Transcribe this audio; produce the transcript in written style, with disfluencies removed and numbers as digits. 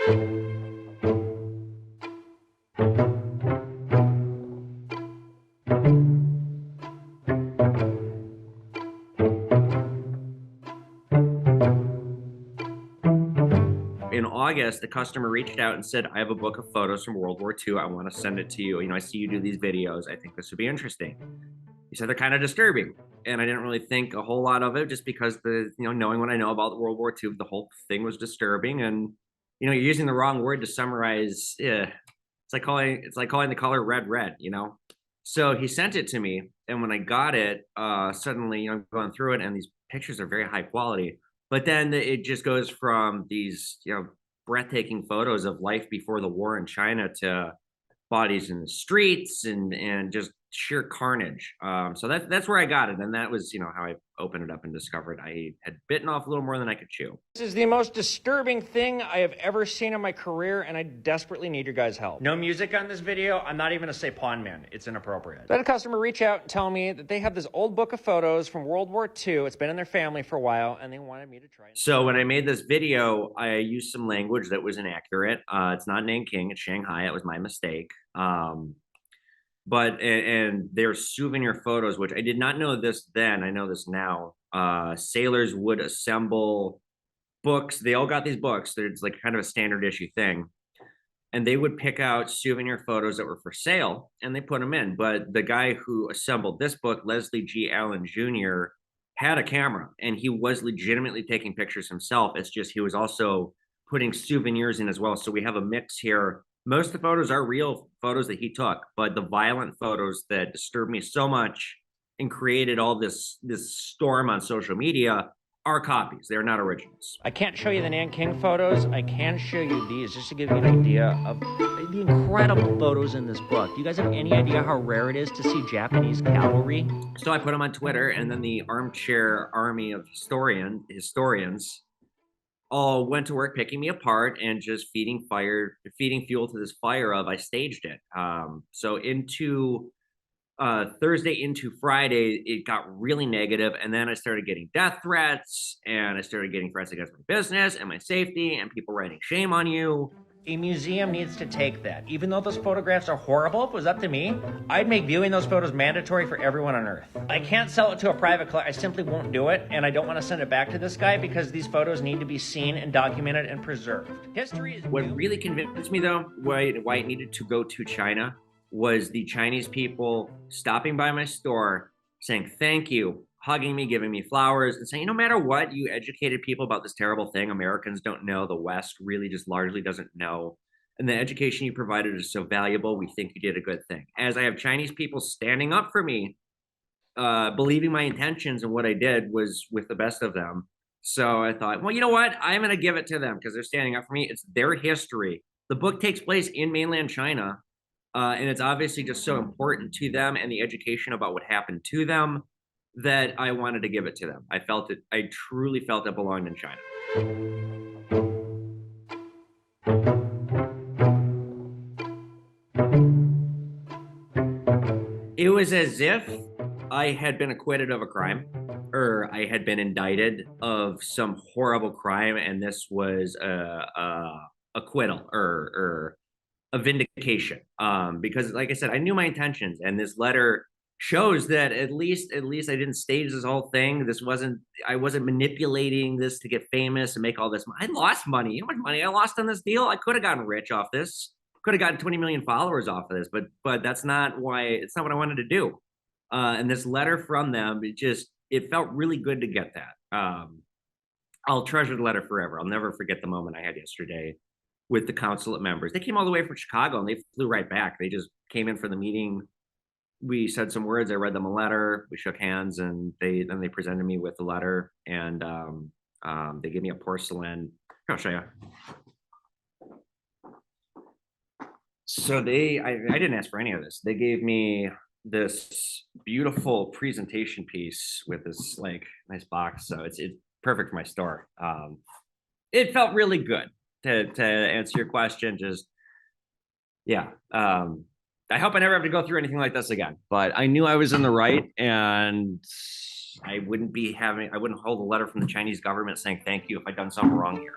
In August, the customer reached out and said, I have a book of photos from World War II. I want to send it to you. I see you do these videos. I think this would be interesting. He said they're kind of disturbing. And I didn't really think a whole lot of it just because knowing what I know about World War II, the whole thing was disturbing. And, you're using the wrong word to summarize. It's like calling the color red. So he sent it to me. And when I got it, suddenly, I'm going through it and these pictures are very high quality. But then it just goes from these, breathtaking photos of life before the war in China to bodies in the streets and just sheer carnage. So that's where I got it, and that was how I opened it up and discovered I had bitten off a little more than I could chew. This is the most disturbing thing I have ever seen in my career, and I desperately need your guys' help. No music on this video. I'm not even gonna say Pawn Man. It's inappropriate. I had a customer reach out and tell me that they have this old book of photos from World War II. It's been in their family for a while, and they wanted me to try it. So when I made this video, I used some language that was inaccurate. It's not Nanking, it's Shanghai. It was my mistake. But they're souvenir photos, which I did not know this then. I know this now. Sailors would assemble books. They all got these books. It's like kind of a standard issue thing. And they would pick out souvenir photos that were for sale and they put them in. But the guy who assembled this book, Leslie G. Allen Jr., had a camera and he was legitimately taking pictures himself. It's just he was also putting souvenirs in as well. So we have a mix here. Most of the photos are real photos that he took, but the violent photos that disturbed me so much and created all this storm on social media are copies. They're not originals. I can't show you the Nanking photos. I can show you these just to give you an idea of the incredible photos in this book. Do you guys have any idea how rare it is to see Japanese cavalry? So I put them on Twitter, and then the armchair army of historians all went to work picking me apart and just feeding fuel to this fire of I staged it. So into Thursday into Friday, it got really negative, and then I started getting death threats, and I started getting threats against my business and my safety, and people writing shame on you. A museum needs to take that. Even though those photographs are horrible, if it was up to me, I'd make viewing those photos mandatory for everyone on Earth. I can't sell it to a private collector. I simply won't do it, and I don't want to send it back to this guy because these photos need to be seen and documented and preserved. History is What really convinced me, though, why it needed to go to China was the Chinese people stopping by my store, saying thank you, hugging me, giving me flowers, and saying, no matter what, you educated people about this terrible thing. Americans don't know. The West really just largely doesn't know. And the education you provided is so valuable. We think you did a good thing. As I have Chinese people standing up for me, believing my intentions and what I did was with the best of them. So I thought, well, you know what? I'm going to give it to them because they're standing up for me. It's their history. The book takes place in mainland China. And it's obviously just so important to them and the education about what happened to them that I wanted to give it to them. I truly felt it belonged in China. It was as if I had been acquitted of a crime, or I had been indicted of some horrible crime, and this was a acquittal or a vindication. Because like I said, I knew my intentions, and this letter shows that at least I didn't stage this whole thing. I wasn't manipulating this to get famous and make all this. I lost money. You know how much money I lost on this deal? I could have gotten rich off this. Could have gotten 20 million followers off of this, but that's not why. It's not what I wanted to do. And this letter from them, it felt really good to get that. I'll treasure the letter forever. I'll never forget the moment I had yesterday with the consulate members. They came all the way from Chicago and they flew right back. They just came in for the meeting. We said some words. I read them a letter. We shook hands, and they presented me with the letter, and they gave me a porcelain. I'll show you. So I didn't ask for any of this. They gave me this beautiful presentation piece with this like nice box. So it's perfect for my store. It felt really good to answer your question. Just yeah. I hope I never have to go through anything like this again, but I knew I was in the right, and I wouldn't hold a letter from the Chinese government saying thank you if I'd done something wrong here.